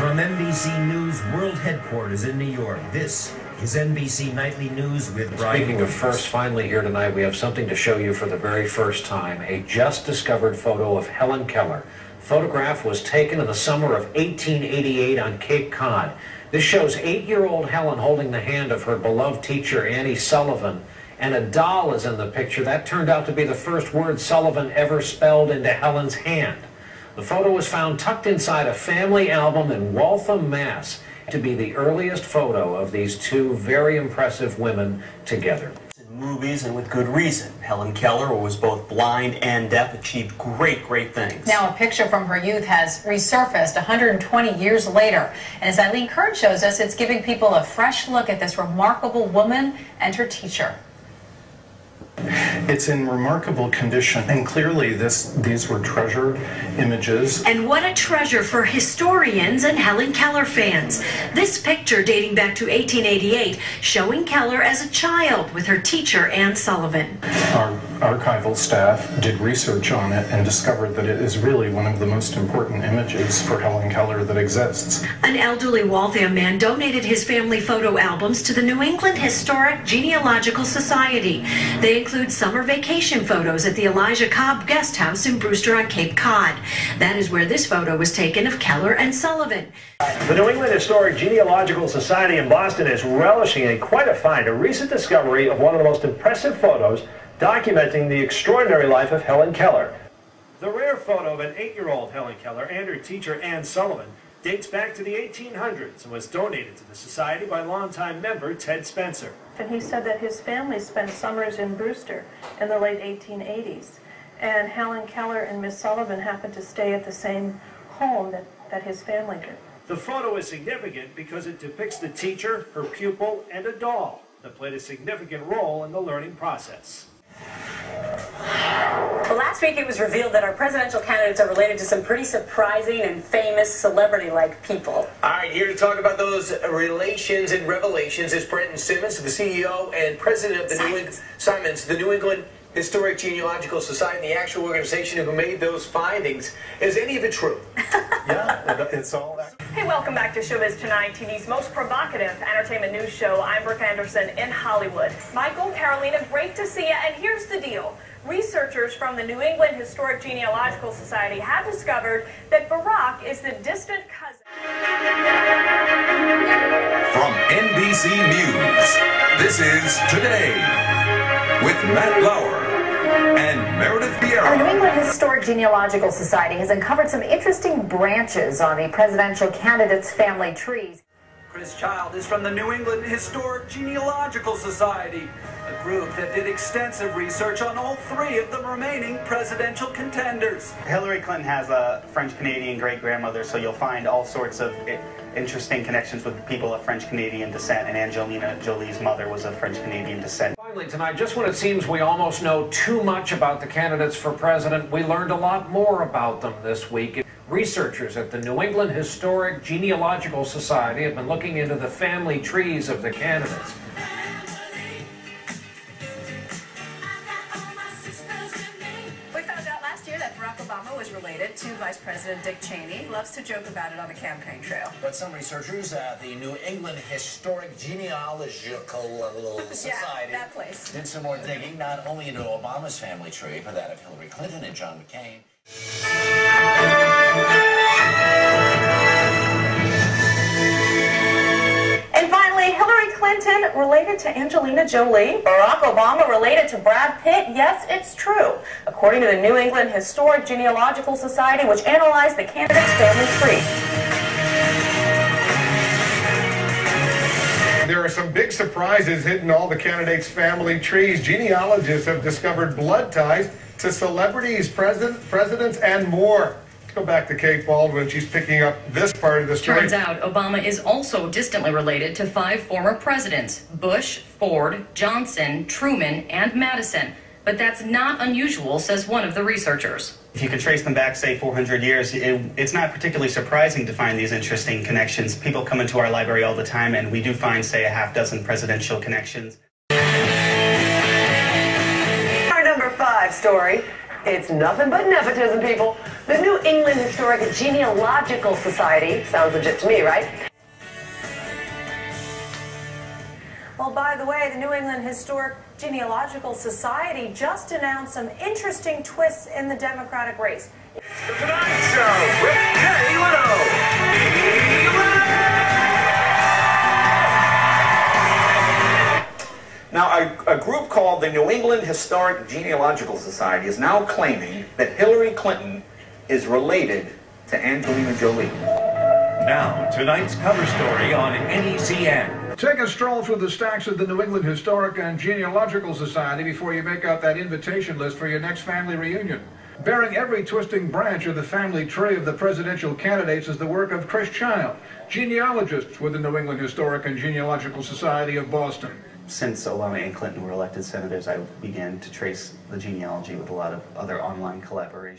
From NBC News World Headquarters in New York, this is NBC Nightly News with Brian. Speaking of first, finally here tonight, we have something to show you for the very first time. A just-discovered photo of Helen Keller. The photograph was taken in the summer of 1888 on Cape Cod. This shows 8-year-old Helen holding the hand of her beloved teacher, Annie Sullivan, and a doll is in the picture. That turned out to be the first word Sullivan ever spelled into Helen's hand. The photo was found tucked inside a family album in Waltham, Mass, to be the earliest photo of these two very impressive women together. In movies, and with good reason. Helen Keller, who was both blind and deaf, achieved great things. Now a picture from her youth has resurfaced 120 years later. And as Eileen Kern shows us, it's giving people a fresh look at this remarkable woman and her teacher. It's in remarkable condition, and clearly these were treasured images. And what a treasure for historians and Helen Keller fans. This picture dating back to 1888, showing Keller as a child with her teacher, Anne Sullivan. Our archival staff did research on it and discovered that it is really one of the most important images for Helen Keller that exists. An elderly Waltham man donated his family photo albums to the New England Historic Genealogical Society. They include summer vacation photos at the Elijah Cobb Guest House in Brewster on Cape Cod. That is where this photo was taken of Keller and Sullivan. The New England Historic Genealogical Society in Boston is relishing in quite a find, a recent discovery of one of the most impressive photos documenting the extraordinary life of Helen Keller. The rare photo of an 8-year-old Helen Keller and her teacher Anne Sullivan dates back to the 1800s and was donated to the society by longtime member Ted Spencer. And he said that his family spent summers in Brewster in the late 1880s. And Helen Keller and Miss Sullivan happened to stay at the same home that his family did. The photo is significant because it depicts the teacher, her pupil, and a doll that played a significant role in the learning process. Well, last week it was revealed that our presidential candidates are related to some pretty surprising and famous celebrity-like people. All right, here to talk about those relations and revelations is Brenton Simmons, the CEO and president of the New England Historic Genealogical Society, the actual organization who made those findings. Is any of it true? Yeah, it's all that. Hey, welcome back to Showbiz Tonight, TV's most provocative entertainment news show. I'm Brooke Anderson in Hollywood. Michael, Carolina, great to see you. And here's the deal. Researchers from the New England Historic Genealogical Society have discovered that Barack is the distant cousin. From NBC News, this is Today with Matt Lauer and Meredith Vieira. The New England Historic Genealogical Society has uncovered some interesting branches on the presidential candidates' family trees. Chris Child is from the New England Historic Genealogical Society, a group that did extensive research on all 3 of the remaining presidential contenders. Hillary Clinton has a French-Canadian great-grandmother, so you'll find all sorts of interesting connections with people of French-Canadian descent, and Angelina Jolie's mother was of French-Canadian descent. Finally tonight, just when it seems we almost know too much about the candidates for president, we learned a lot more about them this week. Researchers at the New England Historic Genealogical Society have been looking into the family trees of the candidates. We found out last year that Barack Obama was related to Vice President Dick Cheney. He loves to joke about it on the campaign trail. But some researchers at the New England Historic Genealogical Society that place did some more digging, not only into Obama's family tree, but that of Hillary Clinton and John McCain. And finally, Hillary Clinton related to Angelina Jolie. Barack Obama related to Brad Pitt. Yes, it's true. According to the New England Historic Genealogical Society, which analyzed the candidates' family tree. There are some big surprises hidden in all the candidates' family trees. Genealogists have discovered blood ties to celebrities, presidents, and more. Let's go back to Kate Baldwin. She's picking up this part of the story. Turns out Obama is also distantly related to 5 former presidents: Bush, Ford, Johnson, Truman, and Madison. But that's not unusual, says one of the researchers. If you could trace them back, say, 400 years, it's not particularly surprising to find these interesting connections. People come into our library all the time, and we do find, say, a half-dozen presidential connections. Our number 5 story. It's nothing but nepotism, people. The New England Historic Genealogical Society, sounds legit to me, right? Well, by the way, the New England Historic Genealogical Society just announced some interesting twists in the Democratic race. The Tonight Show with Jay Leno. Now, a group called the New England Historic Genealogical Society is now claiming that Hillary Clinton is related to Angelina Jolie. Now, tonight's cover story on NECN. Take a stroll through the stacks of the New England Historic and Genealogical Society before you make out that invitation list for your next family reunion. Bearing every twisting branch of the family tree of the presidential candidates is the work of Chris Child, genealogist with the New England Historic and Genealogical Society of Boston. Since Obama and Clinton were elected senators, I began to trace the genealogy with a lot of other online collaboration.